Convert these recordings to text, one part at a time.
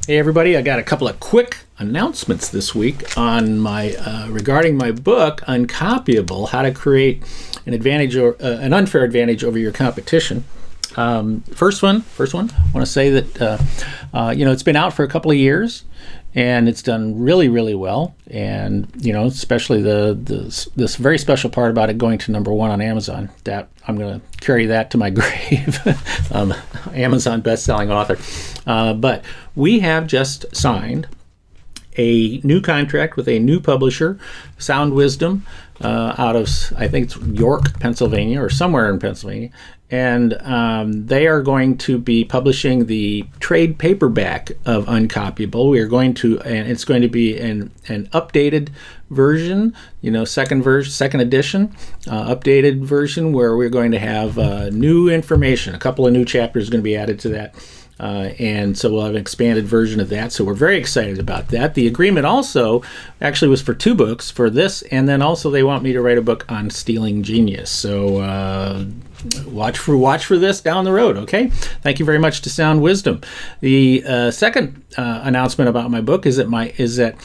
Hey everybody, I got a couple of quick announcements this week on my regarding my book Uncopyable: How to Create an Advantage or an Unfair Advantage Over Your Competition. First one, I want to say that it's been out for a couple of years and it's done really well, and especially this very special part about it going to #1 on Amazon. That I'm going to carry that to my grave. Amazon best-selling author. But we have just signed a new contract with a new publisher, Sound Wisdom, out of, I think it's York, Pennsylvania, or somewhere in Pennsylvania. And they are going to be publishing the trade paperback of Uncopyable. We are going to, and it's going to be an updated version, second edition, updated version, where we're going to have new information. A couple of new chapters are going to be added to that. And so we'll have an expanded version of that. So we're very excited about that. The agreement also actually was for 2 books, for this, and then also they want me to write a book on stealing genius. So watch for this down the road. Okay. Thank you very much to Sound Wisdom. The second announcement about my book is that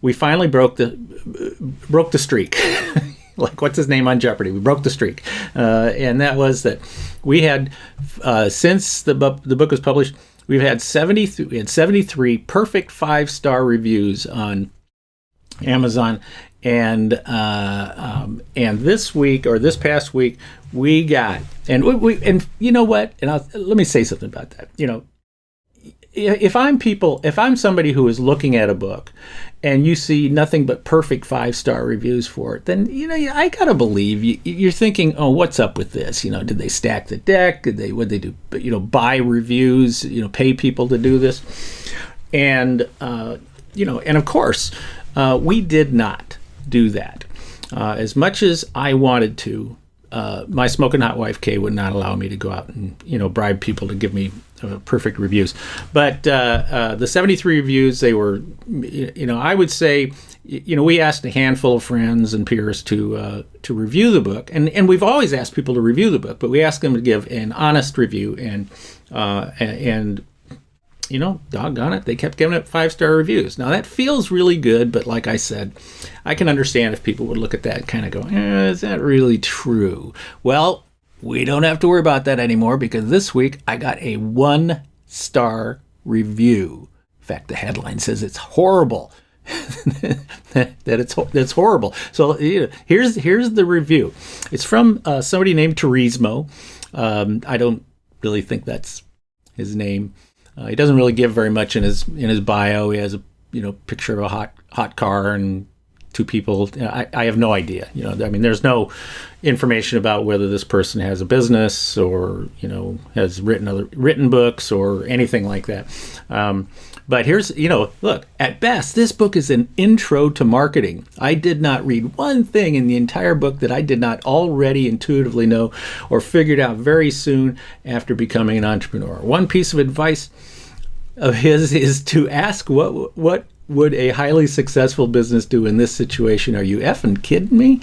we finally broke the streak. Like, what's his name on Jeopardy? We broke the streak, and that was that we had since the book was published, we've had 73 perfect 5-star reviews on Amazon, and this week, or this past week, we got, and you know what? And let me say something about that. If I'm somebody who is looking at a book and you see nothing but perfect 5-star reviews for it, then, I gotta believe you're thinking, oh, what's up with this? Did they stack the deck? Would they do, buy reviews, pay people to do this? And, and of course, we did not do that. As much as I wanted to, my smoking hot wife, Kay, would not allow me to go out and, bribe people to give me perfect reviews. But the 73 reviews, they were, I would say, we asked a handful of friends and peers to review the book. And we've always asked people to review the book, but we asked them to give an honest review. And doggone it, they kept giving it 5-star reviews. Now, that feels really good, but like I said, I can understand if people would look at that and kind of go, is that really true? Well, we don't have to worry about that anymore, because this week I got a 1-star review. In fact, the headline says it's horrible. that it's horrible. So here's the review. It's from somebody named Turismo. I don't really think that's his name. He doesn't really give very much in his bio. He has a picture of a hot car and 2 people. I have no idea. There's no information about whether this person has a business or has written books or anything like that. But here's, look, at best, this book is an intro to marketing. I did not read one thing in the entire book that I did not already intuitively know or figured out very soon after becoming an entrepreneur. One piece of advice of his is to ask what would a highly successful business do in this situation? Are you effing kidding me?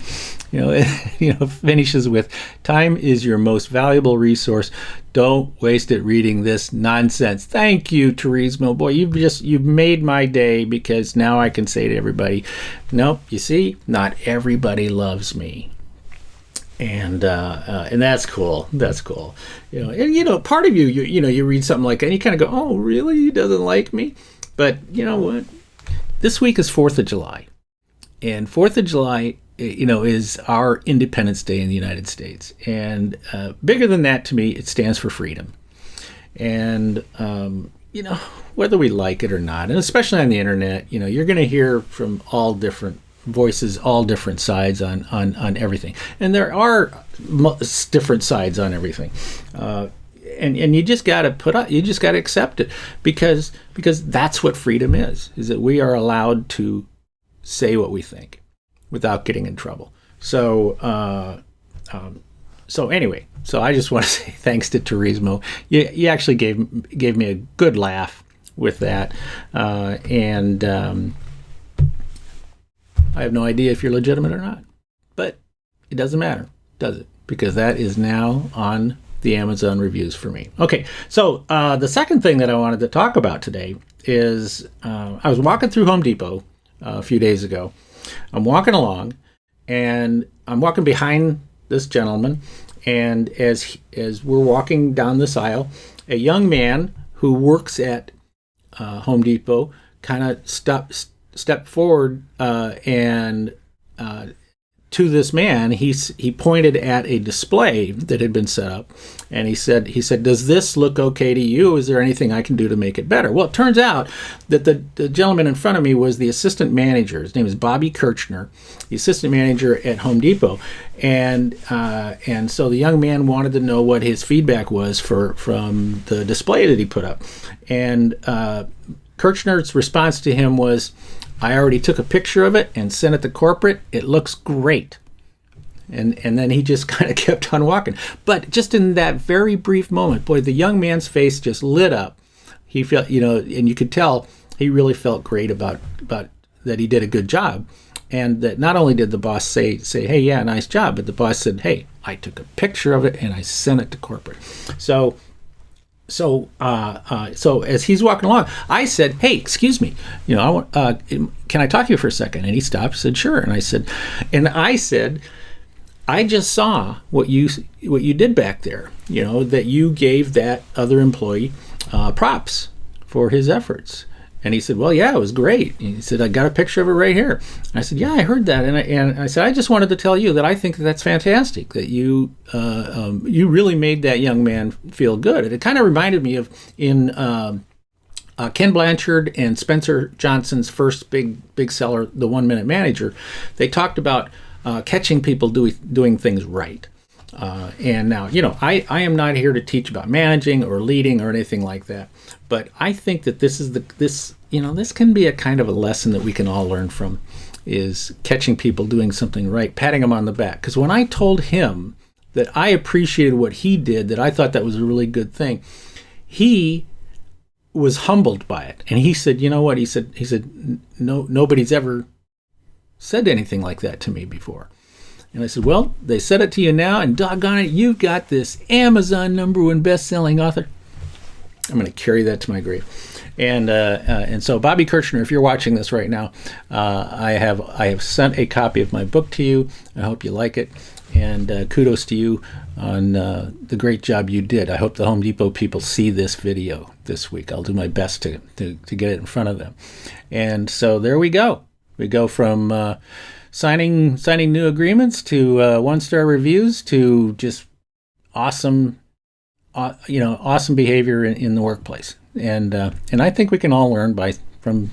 Finishes with, time is your most valuable resource. Don't waste it reading this nonsense. Thank you, Turismo. Boy, you've made my day, because now I can say to everybody, nope, you see, not everybody loves me. And that's cool. That's cool. Part of you read something like that and you kind of go, oh, really? He doesn't like me? But you know what? This week is 4th of July. And 4th of July, is our Independence Day in the United States. And bigger than that, to me, it stands for freedom. And, whether we like it or not, and especially on the internet, you're going to hear from all different voices, all different sides on everything. And there are different sides on everything. And you just got to accept it, because that's what freedom is that we are allowed to say what we think without getting in trouble. So anyway, I just want to say thanks to Turismo. You actually gave me a good laugh with that, and I have no idea if you're legitimate or not, but it doesn't matter, does it? Because that is now on the Amazon reviews for me. Okay, so the second thing that I wanted to talk about today is I was walking through Home Depot a few days ago. I'm walking along, and I'm walking behind this gentleman, and as we're walking down this aisle, a young man who works at Home Depot kind of stepped forward and to this man, he pointed at a display that had been set up, and he said, "Does this look okay to you? Is there anything I can do to make it better?" Well, it turns out that the gentleman in front of me was the assistant manager. His name is Bobby Kirchner, the assistant manager at Home Depot, and so the young man wanted to know what his feedback was from the display that he put up, and Kirchner's response to him was, "I already took a picture of it and sent it to corporate. It looks great." And then he just kind of kept on walking. But just in that very brief moment, boy, the young man's face just lit up. He felt, and you could tell he really felt great about that he did a good job. And that not only did the boss say, "Hey, yeah, nice job," but the boss said, "Hey, I took a picture of it and I sent it to corporate." So as he's walking along, I said, "Hey, excuse me, can I talk to you for a second?" And he stopped, said, "Sure." And I said, "I just saw what you did back there. That you gave that other employee props for his efforts." And he said, "Well, yeah, it was great." And he said, "I got a picture of it right here." And I said, "Yeah, I heard that." And I said, "I just wanted to tell you that I think that's fantastic, that you really made that young man feel good." And it kind of reminded me of in Ken Blanchard and Spencer Johnson's first big seller, The 1 Minute Manager. They talked about catching people doing things right. And now, I am not here to teach about managing or leading or anything like that. But I think that this can be a kind of a lesson that we can all learn from, is catching people doing something right, patting them on the back. Because when I told him that I appreciated what he did, that I thought that was a really good thing, he was humbled by it. And he said, "You know what?" He said, "No, nobody's ever said anything like that to me before." And I said, "Well, they said it to you now, and doggone it, you've got this Amazon #1 best-selling author." I'm going to carry that to my grave. And so, Bobby Kirchner, if you're watching this right now, I have sent a copy of my book to you. I hope you like it, and kudos to you on the great job you did. I hope the Home Depot people see this video this week. I'll do my best to get it in front of them. And so there we go. We go from signing new agreements to 1-star reviews to just awesome behavior in the workplace. And I think we can all learn from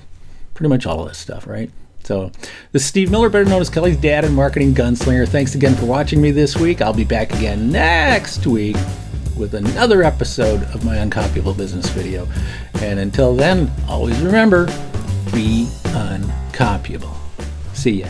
pretty much all of this stuff, right? So this is Steve Miller, better known as Kelly's dad and marketing gunslinger. Thanks again for watching me this week. I'll be back again next week with another episode of my Uncopyable Business video. And until then, always remember, be uncopyable. See ya.